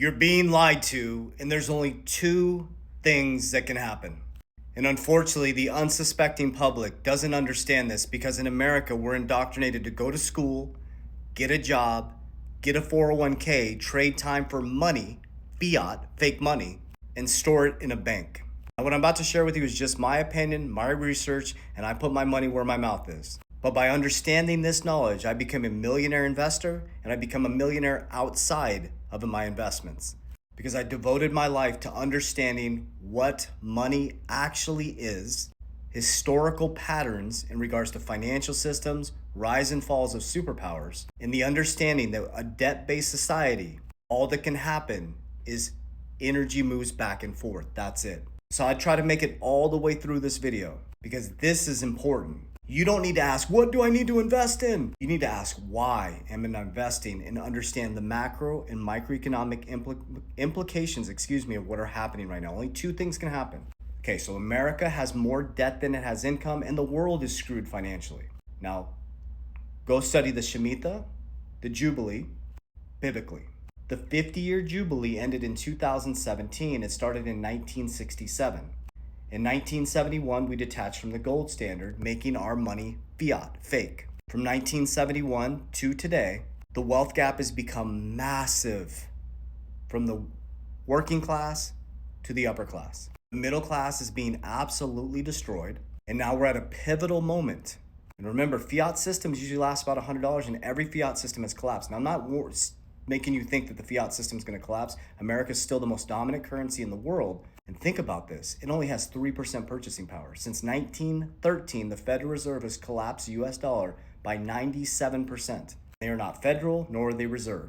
You're being lied to, and there's only two things that can happen. And unfortunately, the unsuspecting public doesn't understand this because in America, we're indoctrinated to go to school, get a job, get a 401k, trade time for money, fiat, fake money, and store it in a bank. Now, what I'm about to share with you is just my opinion, my research, and I put my money where my mouth is. But by understanding this knowledge, I become a millionaire investor and I become a millionaire outside of my investments because I devoted my life to understanding what money actually is, historical patterns in regards to financial systems, rise and falls of superpowers, and the understanding that a debt-based society, all that can happen is energy moves back and forth. That's it. So I try to make it all the way through this video because this is important. You don't need to ask, what do I need to invest in? You need to ask, why am I investing, and understand the macro and microeconomic implications, of what are happening right now. Only two things can happen. Okay, so America has more debt than it has income, and the world is screwed financially. Now, go study the Shemitah, the Jubilee, biblically. The 50-year Jubilee ended in 2017. It started in 1967. In 1971, we detached from the gold standard, making our money fiat, fake. From 1971 to today, the wealth gap has become massive from the working class to the upper class. The middle class is being absolutely destroyed, and now we're at a pivotal moment. And remember, fiat systems usually last about $100, and every fiat system has collapsed. Now, I'm not making you think that the fiat system is going to collapse. America is still the most dominant currency in the world. And think about this, it only has 3% purchasing power. Since 1913, the Federal Reserve has collapsed the US dollar by 97%. They are not federal, nor are they reserve.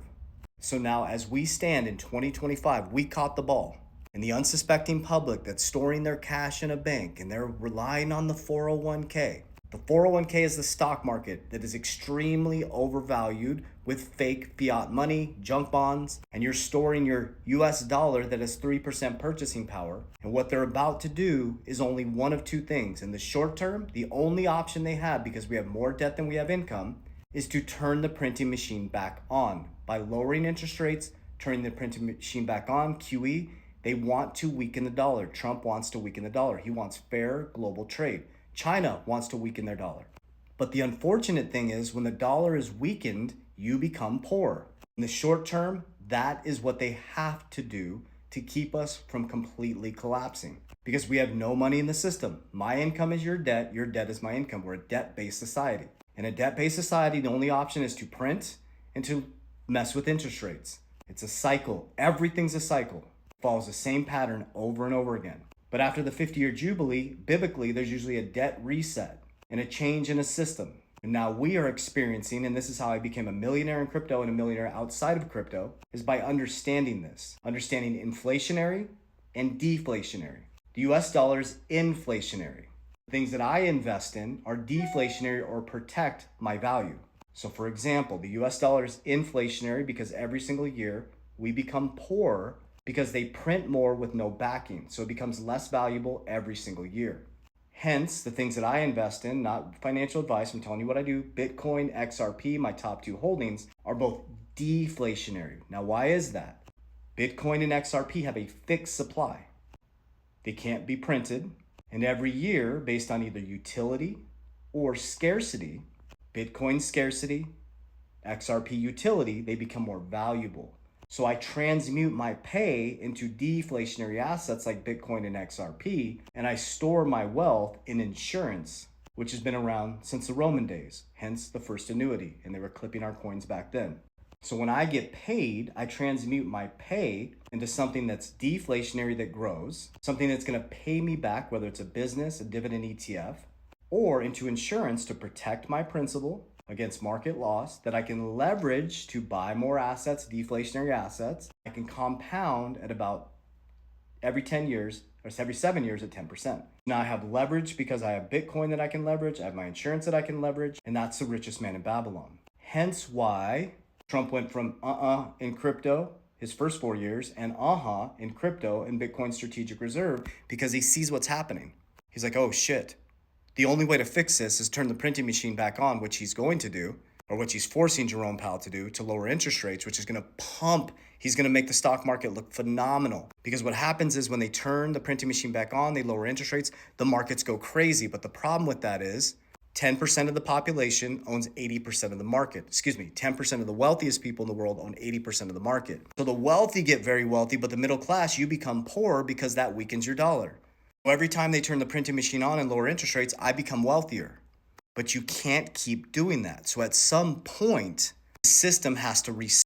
So now as we stand in 2025, we caught the ball. And the unsuspecting public that's storing their cash in a bank and they're relying on the 401k. The 401k is the stock market that is extremely overvalued with fake fiat money, junk bonds, and you're storing your US dollar that has 3% purchasing power. And what they're about to do is only one of two things. In the short term, the only option they have, because we have more debt than we have income, is to turn the printing machine back on. By lowering interest rates, turning the printing machine back on, QE, they want to weaken the dollar. Trump wants to weaken the dollar. He wants fair global trade. China wants to weaken their dollar. But the unfortunate thing is when the dollar is weakened, you become poor. In the short term, that is what they have to do to keep us from completely collapsing because we have no money in the system. My income is your debt is my income. We're a debt-based society. In a debt-based society, the only option is to print and to mess with interest rates. It's a cycle. Everything's a cycle. It follows the same pattern over and over again. But after the 50-year Jubilee, biblically, there's usually a debt reset and a change in a system. And now we are experiencing, and this is how I became a millionaire in crypto and a millionaire outside of crypto, is by understanding this. Understanding inflationary and deflationary. The US dollar is inflationary. The things that I invest in are deflationary or protect my value. So for example, the US dollar is inflationary because every single year we become poor because they print more with no backing. So it becomes less valuable every single year. Hence, the things that I invest in, not financial advice, I'm telling you what I do, Bitcoin, XRP, my top two holdings, are both deflationary. Now, why is that? Bitcoin and XRP have a fixed supply. They can't be printed. And every year, based on either utility or scarcity, Bitcoin scarcity, XRP utility, they become more valuable. So I transmute my pay into deflationary assets like Bitcoin and XRP, and I store my wealth in insurance, which has been around since the Roman days, hence the first annuity, and they were clipping our coins back then. So when I get paid, I transmute my pay into something that's deflationary that grows, something that's gonna pay me back, whether it's a business, a dividend ETF, or into insurance to protect my principal against market loss that I can leverage to buy more assets, deflationary assets. I can compound at about every 10 years or every 7 years at 10%. Now I have leverage because I have Bitcoin that I can leverage. I have my insurance that I can leverage, and that's the richest man in Babylon. Hence why Trump went from in crypto his first 4 years and in crypto and Bitcoin strategic reserve because he sees what's happening. He's like, oh shit. The only way to fix this is turn the printing machine back on, which he's going to do. or what he's forcing Jerome Powell to do, to lower interest rates, which is going to pump, he's going to make the stock market look phenomenal. Because what happens is when they turn the printing machine back on, they lower interest rates, the markets go crazy. But the problem with that is 10% of the population owns 80% of the market. 10% of the wealthiest people in the world own 80% of the market. So the wealthy get very wealthy, but the middle class, you become poor because that weakens your dollar. So every time they turn the printing machine on and lower interest rates, I become wealthier. But you can't keep doing that. So at some point, the system has to reset.